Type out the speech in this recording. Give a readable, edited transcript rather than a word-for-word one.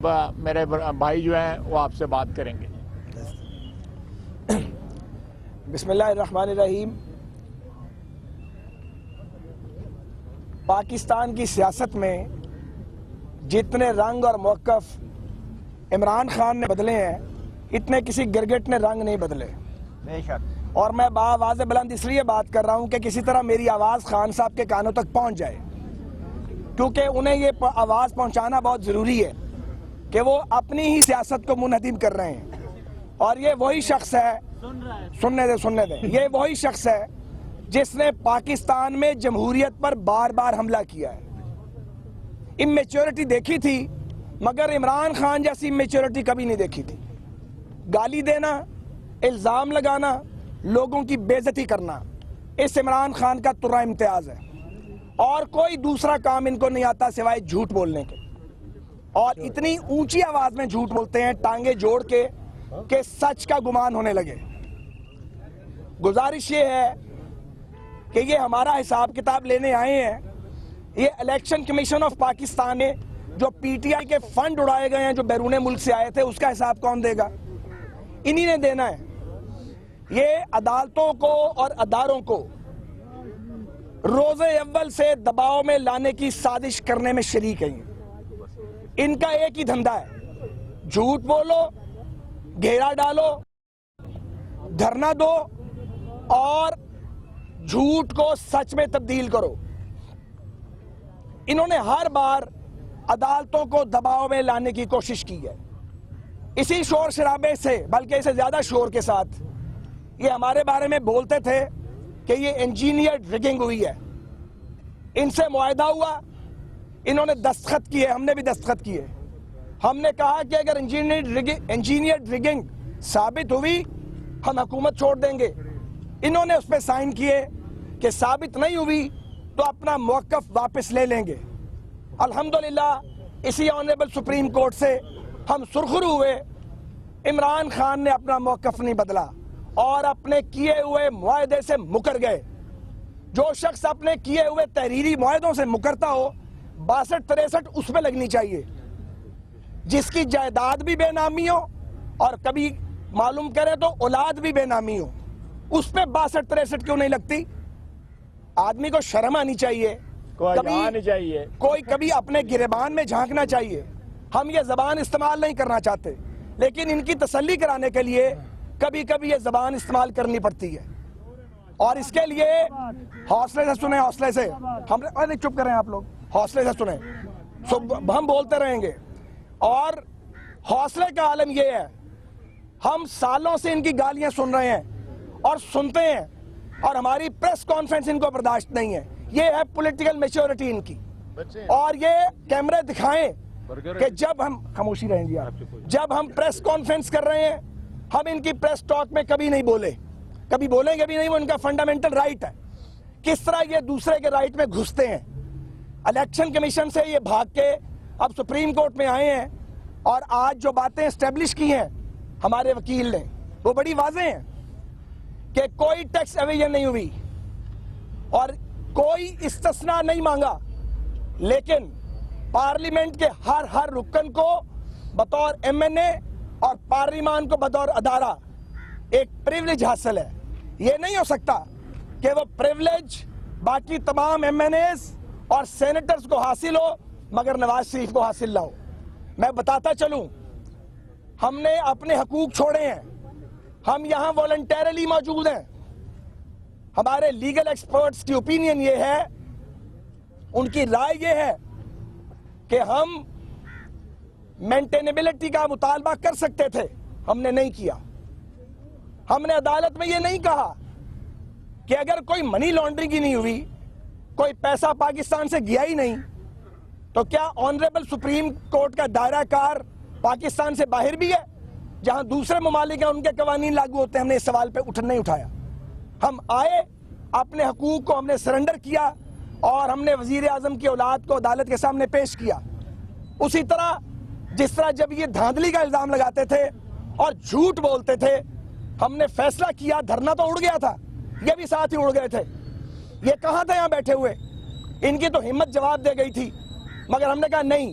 میرے بھائی جو ہیں وہ آپ سے بات کریں گے۔ بسم اللہ الرحمن الرحیم۔ پاکستان کی سیاست میں جتنے رنگ اور موقف عمران خان نے بدلے ہیں اتنے کسی گرگٹ نے رنگ نہیں بدلے۔ بے شک۔ اور میں بآواز بلند اس لیے بات کر رہا ہوں کہ کسی طرح میری آواز خان صاحب کے کانوں تک پہنچ جائے، کیونکہ انہیں یہ آواز پہنچانا بہت ضروری ہے کہ وہ اپنی ہی سیاست کو منہدم کر رہے ہیں۔ اور یہ وہی شخص ہے، سننے دیں، یہ وہی شخص ہے جس نے پاکستان میں جمہوریت پر بار بار حملہ کیا ہے۔ امیچورٹی دیکھی تھی مگر عمران خان جیسی امیچورٹی کبھی نہیں دیکھی تھی۔ گالی دینا، الزام لگانا، لوگوں کی بے عزتی کرنا اس عمران خان کا ترا امتیاز ہے، اور کوئی دوسرا کام ان کو نہیں آتا سوائے جھوٹ بولنے کے، اور اتنی اونچی آواز میں جھوٹ بولتے ہیں ٹانگیں جوڑ کے کہ سچ کا گمان ہونے لگے۔ گزارش یہ ہے کہ یہ ہمارا حساب کتاب لینے آئے ہیں۔ یہ الیکشن کمیشن آف پاکستان نے جو پی ٹی آئی کے فنڈ اڑائے گئے ہیں جو بیرون ملک سے آئے تھے، اس کا حساب کون دے گا؟ انہی نے دینا ہے۔ یہ عدالتوں کو اور اداروں کو روز اول سے دباؤ میں لانے کی سازش کرنے میں شریک ہیں۔ ان کا ایک ہی دھندا ہے، جھوٹ بولو، گھیرا ڈالو، دھرنا دو اور جھوٹ کو سچ میں تبدیل کرو۔ انہوں نے ہر بار عدالتوں کو دباؤ میں لانے کی کوشش کی ہے، اسی شور شرابے سے، بلکہ اسے زیادہ شور کے ساتھ یہ ہمارے بارے میں بولتے تھے کہ یہ انجینئرڈ ریگنگ ہوئی ہے۔ ان سے معاہدہ ہوا، انہوں نے دستخط کیے، ہم نے بھی دستخط کیے۔ ہم نے کہا کہ اگر انجینئرڈ ریگنگ ثابت ہوئی ہم حکومت چھوڑ دیں گے۔ انہوں نے اس پہ سائن کیے کہ ثابت نہیں ہوئی تو اپنا موقف واپس لے لیں گے۔ الحمدللہ اسی آنریبل سپریم کورٹ سے ہم سرخرو ہوئے، عمران خان نے اپنا موقف نہیں بدلا اور اپنے کیے ہوئے معاہدے سے مکر گئے۔ جو شخص اپنے کیے ہوئے تحریری معاہدوں سے مکرتا ہو 62-63 اس پہ لگنی چاہیے۔ جس کی جائیداد بھی بے نامی ہو اور کبھی معلوم کرے تو اولاد بھی بے نامی ہو، اس پہ 62-63 کیوں نہیں لگتی؟ آدمی کو شرم آنی چاہیے، کوئی کبھی اپنے گریبان میں جھانکنا چاہیے۔ ہم یہ زبان استعمال نہیں کرنا چاہتے، لیکن ان کی تسلی کرانے کے لیے کبھی کبھی یہ زبان استعمال کرنی پڑتی ہے، اور اس کے لیے حوصلے سے سنیں، حوصلے سے ہم چپ کریں، آپ لوگ حوصلے سے سنیں، ہم بولتے رہیں گے۔ اور حوصلے کا عالم یہ ہے، ہم سالوں سے ان کی گالیاں سن رہے ہیں اور سنتے ہیں، اور ہماری پریس کانفرنس ان کو برداشت نہیں ہے۔ یہ ہے پولیٹیکل میچورٹی ان کی۔ اور یہ کیمرے دکھائیں کہ جب ہم خاموشی رہیں گی، جب ہم پریس کانفرنس کر رہے ہیں ہم ان کی پریس ٹاک میں کبھی نہیں بولے، کبھی بولیں گے بھی نہیں، وہ ان کا فنڈامنٹل رائٹ ہے۔ کس طرح یہ دوسرے کے رائٹ میں گھستے ہیں، الیکشن کمیشن سے یہ بھاگ کے اب سپریم کورٹ میں آئے ہیں، اور آج جو باتیں اسٹیبلش کی ہیں ہمارے وکیل نے وہ بڑی واضح ہیں کہ کوئی ٹیکس ایویژن نہیں ہوئی اور کوئی استثناء نہیں مانگا، لیکن پارلیمنٹ کے ہر رکن کو بطور ایم این اے اور پارلیمان کو بطور ادارہ ایک پریولیج حاصل ہے۔ یہ نہیں ہو سکتا کہ وہ پریولیج باقی تمام ایم این ایز اور سینیٹرز کو حاصل ہو مگر نواز شریف کو حاصل نہ ہو۔ میں بتاتا چلوں، ہم نے اپنے حقوق چھوڑے ہیں، ہم یہاں والنٹیرلی موجود ہیں۔ ہمارے لیگل ایکسپرٹس کی اوپینین یہ ہے، ان کی رائے یہ ہے کہ ہم مینٹینیبلٹی کا مطالبہ کر سکتے تھے، ہم نے نہیں کیا۔ ہم نے عدالت میں یہ نہیں کہا کہ اگر کوئی منی لانڈرنگ ہی نہیں ہوئی، کوئی پیسہ پاکستان سے گیا ہی نہیں، تو کیا آنریبل سپریم کورٹ کا دائرہ کار پاکستان سے باہر بھی ہے؟ جہاں دوسرے ممالک ہیں ان کے قوانین لاگو ہوتے ہیں۔ ہم نے اس سوال پہ نہیں اٹھایا۔ ہم آئے، اپنے حقوق کو ہم نے سرنڈر کیا، اور ہم نے وزیر اعظم کی اولاد کو عدالت کے سامنے پیش کیا۔ اسی طرح جس طرح جب یہ دھاندلی کا الزام لگاتے تھے اور جھوٹ بولتے تھے، ہم نے فیصلہ کیا، دھرنا تو اڑ گیا تھا، یہ بھی ساتھ ہی اڑ گئے تھے۔ یہ کہاں تھے یہاں بیٹھے ہوئے؟ ان کی تو ہمت جواب دے گئی تھی، مگر ہم نے کہا نہیں،